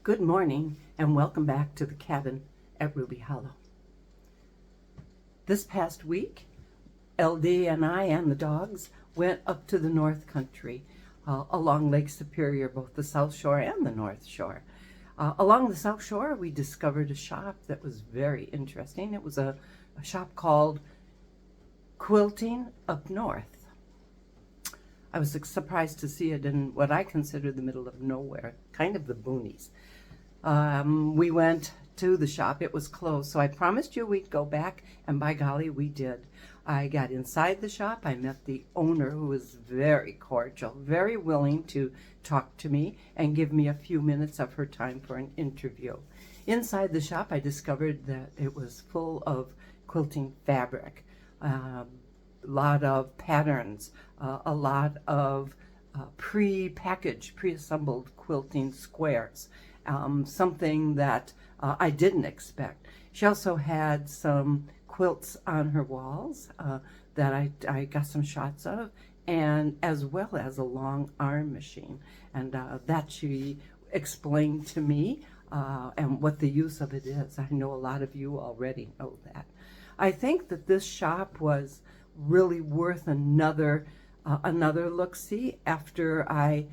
Good morning and welcome back to the cabin at Ruby Hollow. This past week, LD and I and the dogs went up to the North Country along Lake Superior, both the South Shore and the North Shore. Along the South Shore, we discovered a shop that was very interesting. It was a shop called Quilting Up North. I was surprised to see it in what I consider the middle of nowhere, kind of the boonies. We went to the shop. It was closed, so I promised you we'd go back, and by golly, we did. I got inside the shop. I met the owner, who was very cordial, very willing to talk to me and give me a few minutes of her time for an interview. Inside the shop, I discovered that it was full of quilting fabric, a lot of patterns, a lot of pre-packaged, pre-assembled quilting squares, something that I didn't expect. She also had some quilts on her walls that I got some shots of, and as well as a long arm machine, and that she explained to me and what the use of it is. I know a lot of you already know that. I think that this shop was really worth another look-see. After I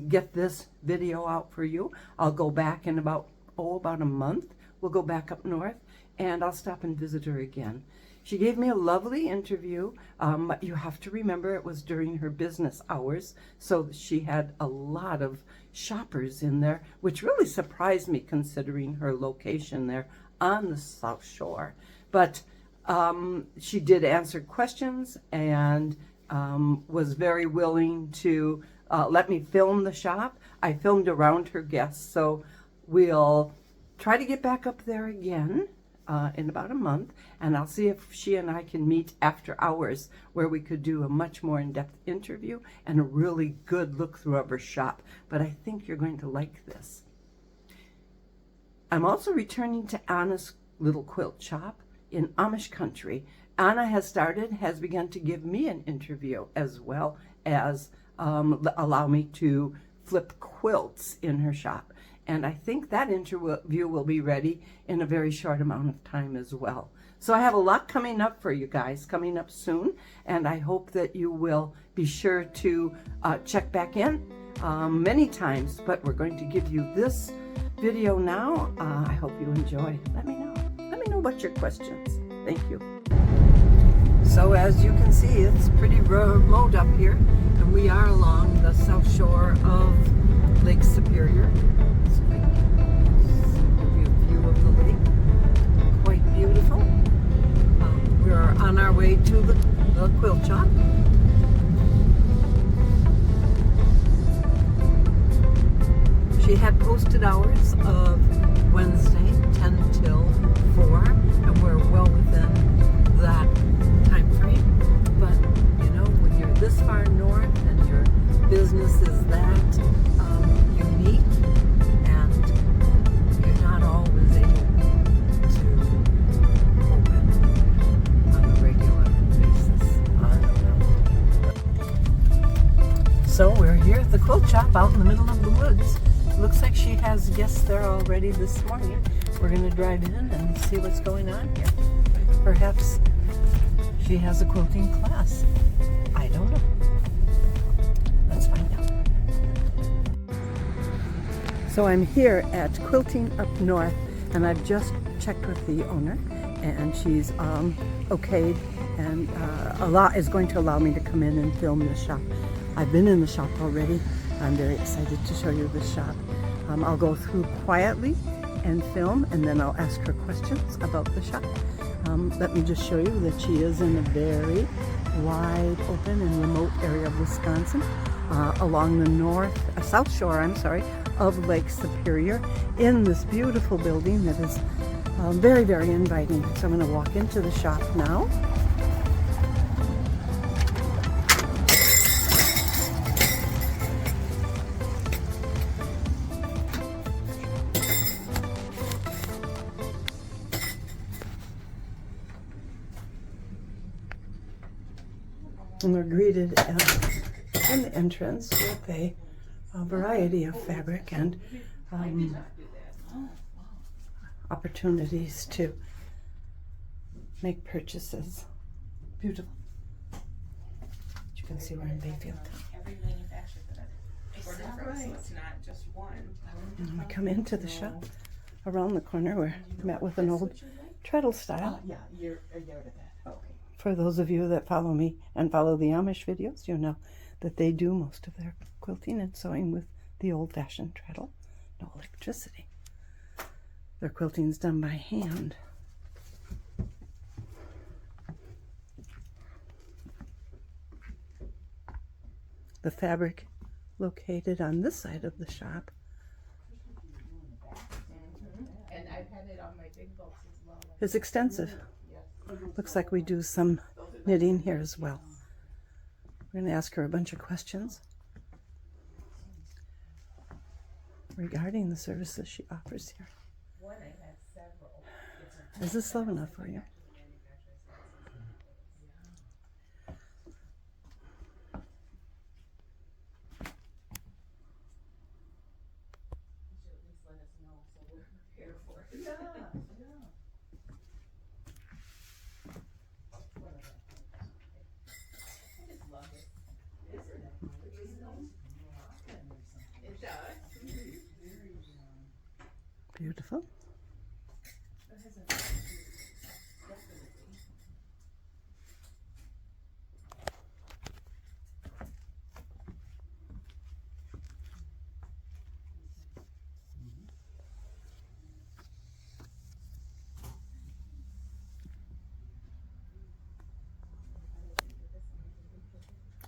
get this video out for you, I'll go back in about a month. We'll go back up north and I'll stop and visit her again. She gave me a lovely interview, but you have to remember it was during her business hours, so she had a lot of shoppers in there, which really surprised me considering her location there on the South Shore. But she did answer questions and was very willing to let me film the shop. I filmed around her guests, so we'll try to get back up there again in about a month, and I'll see if she and I can meet after hours where we could do a much more in-depth interview and a really good look through of her shop. But I think you're going to like this. I'm also returning to Anna's little quilt shop in Amish country. Anna has begun to give me an interview, as well as allow me to flip quilts in her shop. And I think that interview will be ready in a very short amount of time as well. So I have a lot coming up for you guys, coming up soon, and I hope that you will be sure to check back in many times. But we're going to give you this video now. I hope you enjoy. Let me know about your questions. Thank you. So as you can see, it's pretty remote up here, and we are along the south shore of Lake Superior. So I can give you a view of the lake. Quite beautiful. We're on our way to the quilt shop. She had posted hours of Wednesday, 10 till 4, and we're well within that time frame. But you know, when you're this far north and your business is that unique, and you're not always able to open on a regular basis. I don't know. So we're here at the quilt shop out in the middle of the woods. Looks like she has guests there already this morning. We're going to drive in and see what's going on here. Perhaps she has a quilting class. I don't know. Let's find out. So I'm here at Quilting Up North, and I've just checked with the owner, and she's okayed and is going to allow me to come in and film the shop. I've been in the shop already. I'm very excited to show you the shop. I'll go through quietly and film, and then I'll ask her questions about the shop. Let me just show you that she is in a very wide open and remote area of Wisconsin, along the south shore, of Lake Superior, in this beautiful building that is very, very inviting. So I'm going to walk into the shop now. And we're greeted in the entrance with a variety of fabric and opportunities to make purchases. Beautiful. You can see we're in Bayfield. Every manufacturer that I ordered from, so it's not just one. And we come into the shop. Around the corner, we're met with an old treadle style. Yeah, you're aware of that. Okay. For those of you that follow me and follow the Amish videos, you know that they do most of their quilting and sewing with the old-fashioned treadle. No electricity. Their quilting's done by hand. The fabric located on this side of the shop And I've had it on my big belts as well. is extensive. Looks like we do some knitting here as well. We're going to ask her a bunch of questions regarding the services she offers here. Is this slow enough for you? Beautiful.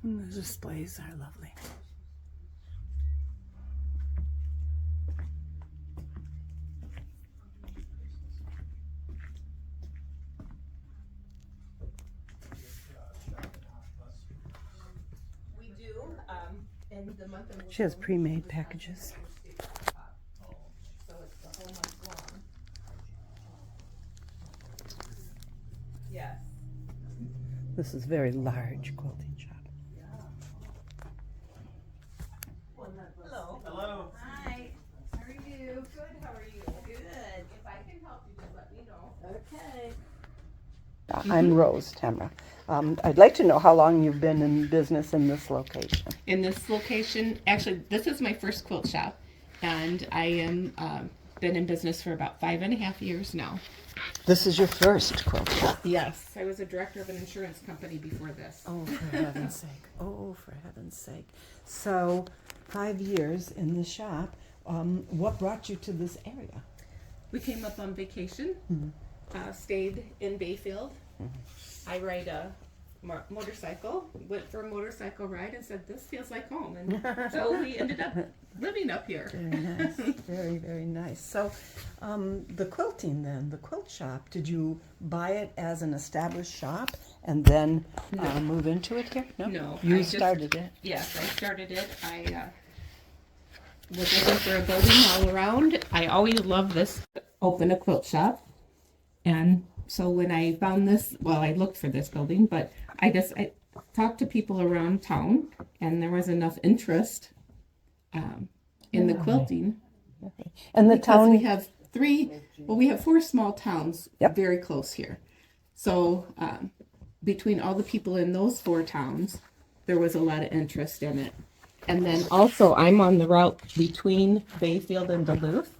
And the displays are lovely. We do, in the month of She has pre-made packages. so it's the whole month long. Yes. This is a very large quilting shop. Hello. Hello. Hi. How are you? Good. How are you? Good. If I can help you, just let me know. Okay. I'm Rose Tamra. I'd like to know how long you've been in business in this location. In this location, actually, this is my first quilt shop, and I am been in business for about 5.5 years now. This is your first quilt shop. Yes. I was a director of an insurance company before this. Oh, for heaven's sake. Oh, for heaven's sake. So, 5 years in the shop. What brought you to this area? We came up on vacation, stayed in Bayfield. I ride a motorcycle, went for a motorcycle ride and said, this feels like home. And so we ended up living up here. Very nice. Very, very nice. So, the quilting then, the quilt shop, did you buy it as an established shop and then move into it here? No, You I just started it. Yes, I started it. I was looking for a building all around. I always loved this, open a quilt shop. And so when I found this, well, I looked for this building, but I talked to people around town, and there was enough interest in the quilting. And the Because town, we have we have 4 small towns Yep. very close here. So between all the people in those 4 towns, there was a lot of interest in it. And then also I'm on the route between Bayfield and Duluth.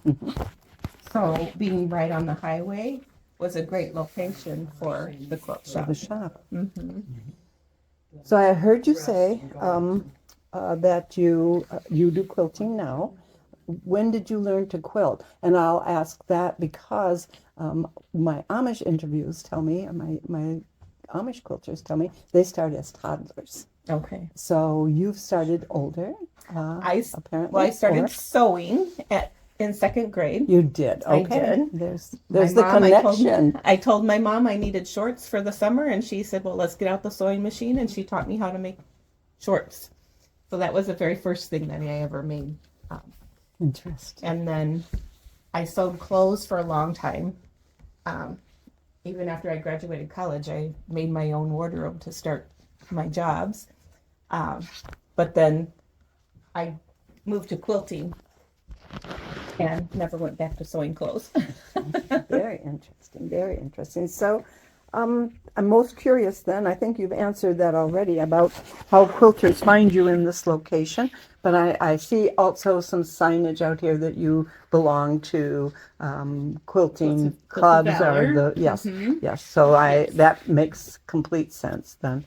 So being right on the highway was a great location for the quilt shop. the shop. So I heard you say that you do quilting now. When did you learn to quilt? And I'll ask that because my Amish interviews tell me, my Amish quilters tell me, they start as toddlers. Okay. So you've started older, apparently. I started or- sewing in 2nd grade. You did. I Okay. did. There's My the mom, connection. I told my mom I needed shorts for the summer, and she said, well, let's get out the sewing machine, and she taught me how to make shorts. So that was the very first thing that I ever made. Interesting. And then I sewed clothes for a long time. Even after I graduated college, I made my own wardrobe to start my jobs. But then I moved to quilting and never went back to sewing clothes. Very interesting, very interesting. So I'm most curious then, I think you've answered that already, about how quilters find you in this location, but I see also some signage out here that you belong to quilting Quilts of clubs Valor. or the, yes, Mhm. yes. So Yes. that makes complete sense then.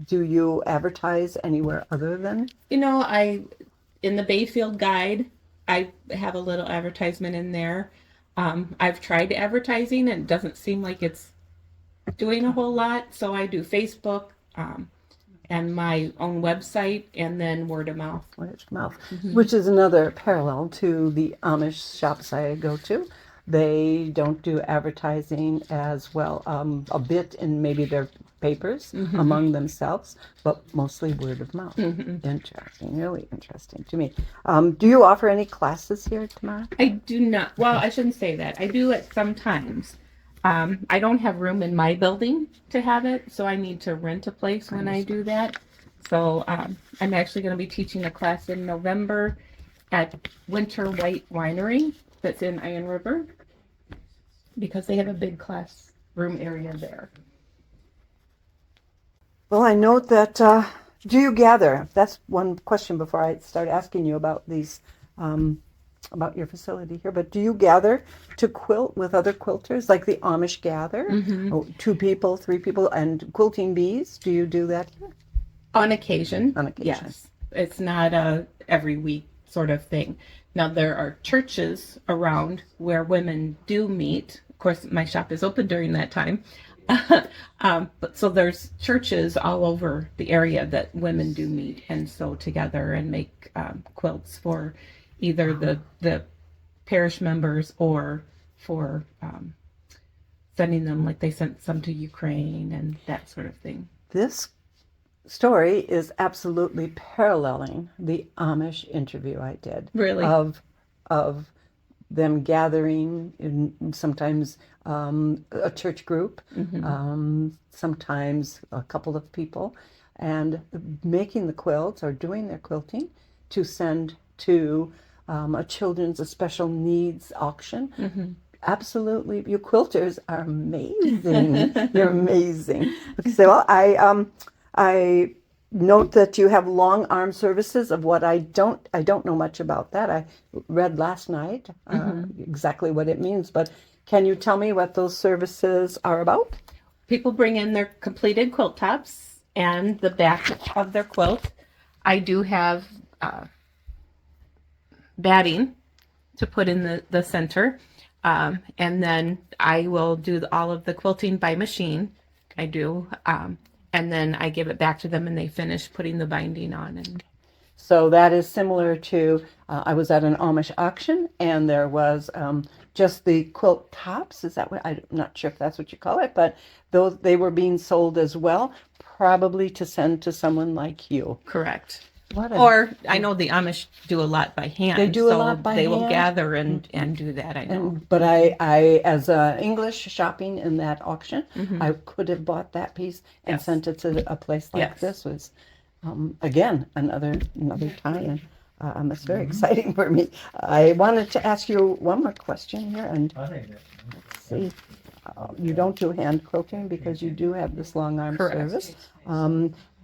Do you advertise anywhere other than? You know, in the Bayfield Guide, I have a little advertisement in there. I've tried advertising and it doesn't seem like it's doing a whole lot. So I do Facebook, and my own website, and then word of mouth. Word of mouth, which is another parallel to the Amish shops I go to. They don't do advertising as well, a bit in maybe their papers among themselves, but mostly word of mouth. Interesting, really interesting to me. Do you offer any classes here, Tamara? I do not. Well, I shouldn't say that. I do it sometimes. I don't have room in my building to have it, so I need to rent a place when I do that. So I'm actually going to be teaching a class in November at Winter White Winery that's in Iron River because they have a big classroom area there. Well, I note that, do you gather? That's one question before I start asking you about these, about your facility here, but do you gather to quilt with other quilters, like the Amish gather? Oh, 2 people, 3 people, and quilting bees? Do you do that here? On occasion, On occasion. yes. It's not a every week sort of thing. Now there are churches around where women do meet. Of course, my shop is open during that time. But so there's churches all over the area that women do meet and sew together and make quilts for either the parish members or for sending them, like they sent some to Ukraine and that sort of thing. This story is absolutely paralleling the Amish interview I did. Really? Of them gathering in sometimes a church group, sometimes a couple of people, and making the quilts or doing their quilting to send to a children's, a special needs auction. Absolutely, you quilters are amazing. You're amazing. So well, I note that you have long arm services. Of what I don't know much about that. I read last night exactly what it means, but can you tell me what those services are about? People bring in their completed quilt tops and the back of their quilt. I do have batting to put in the center, and then I will do all of the quilting by machine. I do. And then I give it back to them and they finish putting the binding on. And so that is similar to, I was at an Amish auction and there was just the quilt tops. Is that what, I'm not sure if that's what you call it, but those, they were being sold as well, probably to send to someone like you. correct. Or I know the Amish do a lot by hand. They do a lot by they hand? will gather and do that, I know. but I as English shopping in that auction, I could have bought that piece and Yes. sent it to a place like Yes. this. Was again another tie-in. It's very exciting for me. I wanted to ask you one more question here, and let's see. You don't do hand quilting because you do have this long arm Correct. service.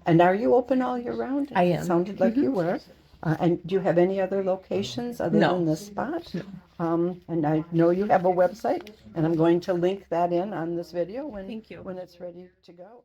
And are you open all year round? I am. It sounded like you were. And do you have any other locations other No. than this spot? And I know you have a website, and I'm going to link that in on this video Thank you. when it's ready to go.